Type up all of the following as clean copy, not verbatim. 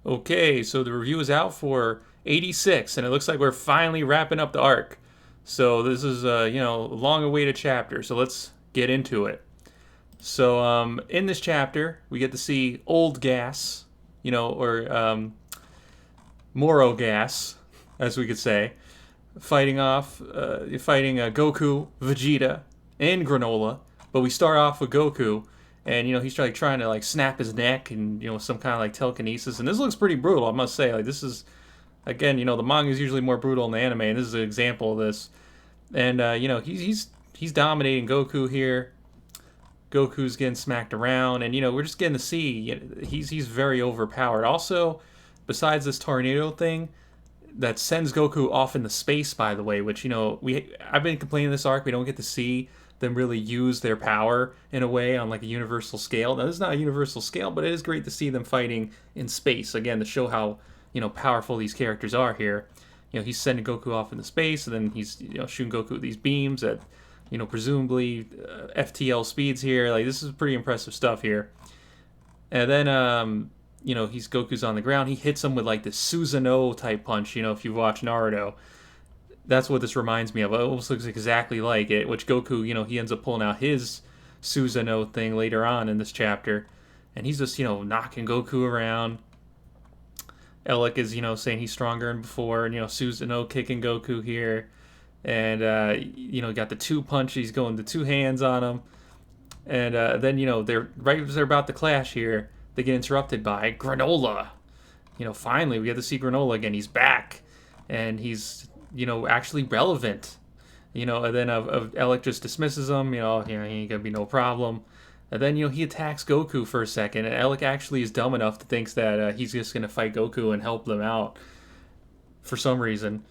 Okay, so the review is out for 86, and it looks like we're finally wrapping up the arc. So this is a long awaited chapter. So let's get into it. So in this chapter, we get to see old Gas, or Moro Gas, as we could say, fighting Goku, Vegeta, and Granola. But we start off with Goku, and he's trying to like snap his neck, and some kind of like telekinesis. And this looks pretty brutal, I must say. Like this is again, the manga is usually more brutal in the anime, and this is an example of this. And he's dominating Goku here. Goku's getting smacked around, and we're just getting to see he's very overpowered. Also, besides this tornado thing, that sends Goku off into space, by the way, which I've been complaining this arc we don't get to see them really use their power in a way on like a universal scale. Now this is not a universal scale, but it is great to see them fighting in space again to show how powerful these characters are here. He's sending Goku off into space, and then he's shooting Goku with these beams at presumably FTL speeds here. Like this is pretty impressive stuff here. And then he's Goku's on the ground. He hits him with like this Susanoo type punch. If you've watched Naruto, that's what this reminds me of. It almost looks exactly like it. Which Goku, he ends up pulling out his Susanoo thing later on in this chapter, and he's just knocking Goku around. Elec is saying he's stronger than before, and Susanoo kicking Goku here, and got the two punch. He's going the two hands on him, and then they're right as they're about to clash here. They get interrupted by Granola. Finally we get to see Granola again. He's back, and he's actually relevant. And then Elec just dismisses him. He ain't gonna be no problem. And then he attacks Goku for a second, and Elec actually is dumb enough to think that he's just gonna fight Goku and help them out for some reason.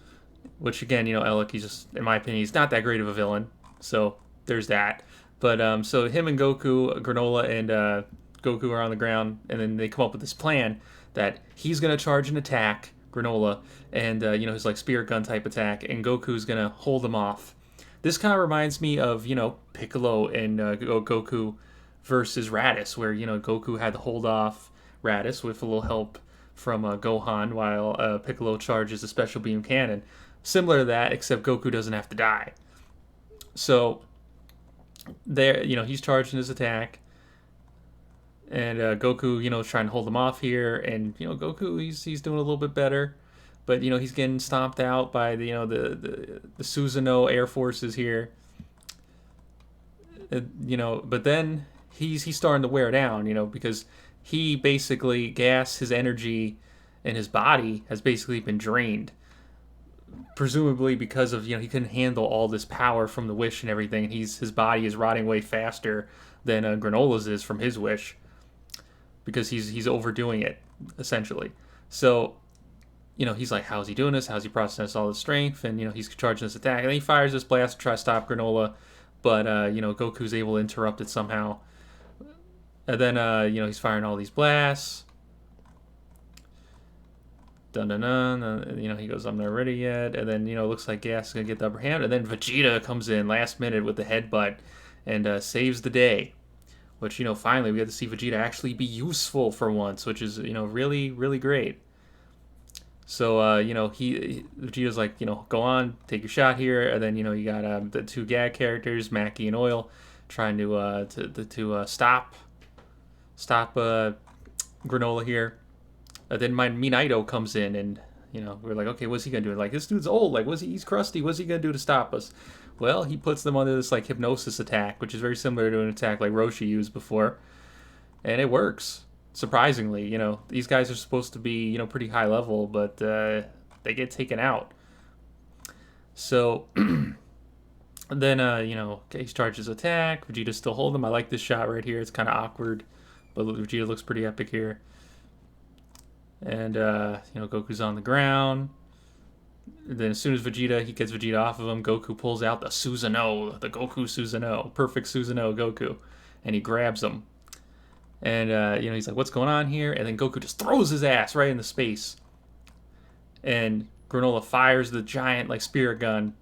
Which again, Elec, he's just, in my opinion, he's not that great of a villain. So there's that. But so him and Goku, Granola, and Goku are on the ground, and then they come up with this plan that he's gonna charge an attack, Granola, and his like spirit gun type attack, and Goku's gonna hold him off. This kind of reminds me of Piccolo and Goku versus Raditz, where Goku had to hold off Raditz with a little help from Gohan, while Piccolo charges a special beam cannon. Similar to that, except Goku doesn't have to die. So there, he's charging his attack, and Goku, is trying to hold him off here, and Goku, he's doing a little bit better, but he's getting stomped out by the the Susanoo Air Forces here. But then he's starting to wear down, because he basically his energy and his body has basically been drained. Presumably because of he couldn't handle all this power from the wish and everything. And his body is rotting way faster than Granola's is from his wish, because he's overdoing it essentially. So he's like, how's he doing this? How's he processing all the strength? And he's charging this attack, and then he fires this blast to try to stop Granola, but Goku's able to interrupt it somehow. And then he's firing all these blasts. Dun dun dun. He goes, I'm not ready yet. And then it looks like Gas is gonna get the upper hand. And then Vegeta comes in last minute with the headbutt and saves the day. Which finally we get to see Vegeta actually be useful for once, which is really really great. So Vegeta's like, go on, take your shot here. And then you got the two gag characters, Mackie and Oil, trying to stop Granola here. Then my Minato comes in, and we're like, okay, what's he gonna do? Like, this dude's old. Like, he's crusty. What's he gonna do to stop us? Well, he puts them under this like hypnosis attack, which is very similar to an attack like Roshi used before, and it works. Surprisingly, these guys are supposed to be pretty high level, but they get taken out. So then he charges attack. Vegeta still holding him. I like this shot right here. It's kind of awkward, but Vegeta looks pretty epic here. And Goku's on the ground. And then as soon as he gets Vegeta off of him, Goku pulls out the Susanoo, the Goku Susanoo, perfect Susanoo Goku, and he grabs him. And he's like, what's going on here? And then Goku just throws his ass right into space. And Granola fires the giant like spirit gun,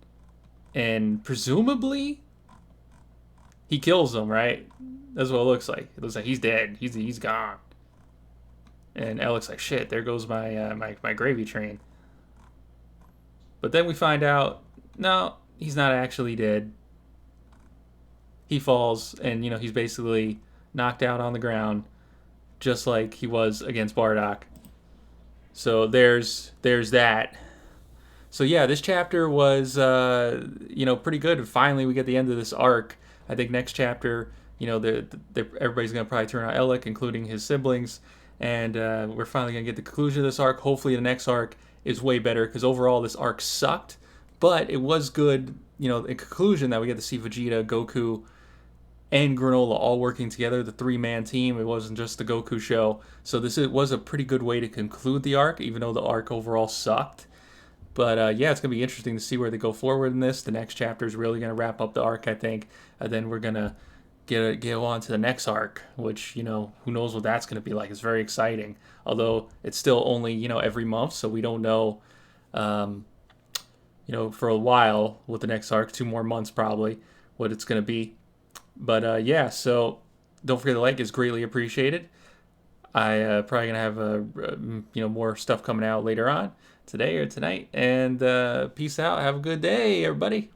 and presumably he kills him, right? That's what it looks like. It looks like he's dead. He's gone. And Alec's like, shit, there goes my gravy train. But then we find out, no, he's not actually dead. He falls, and he's basically knocked out on the ground, just like he was against Bardock. So there's that. So yeah, this chapter was pretty good. Finally, we get the end of this arc. I think next chapter, everybody's gonna probably turn on Alec, including his siblings, and we're finally gonna get the conclusion of this arc. Hopefully, the next arc is way better because overall this arc sucked, but it was good. In conclusion, that we get to see Vegeta, Goku, and Granola all working together, the three-man team. It wasn't just the Goku show. So was a pretty good way to conclude the arc, even though the arc overall sucked. But yeah, it's going to be interesting to see where they go forward in this. The next chapter is really going to wrap up the arc, I think. And then we're going to go on to the next arc, which, who knows what that's going to be like. It's very exciting. Although it's still only, every month, so we don't know, for a while with the next arc, 2 more months probably, what it's going to be. But yeah, so don't forget to like. It's greatly appreciated. I probably gonna have more stuff coming out later on today or tonight. And peace out. Have a good day, everybody.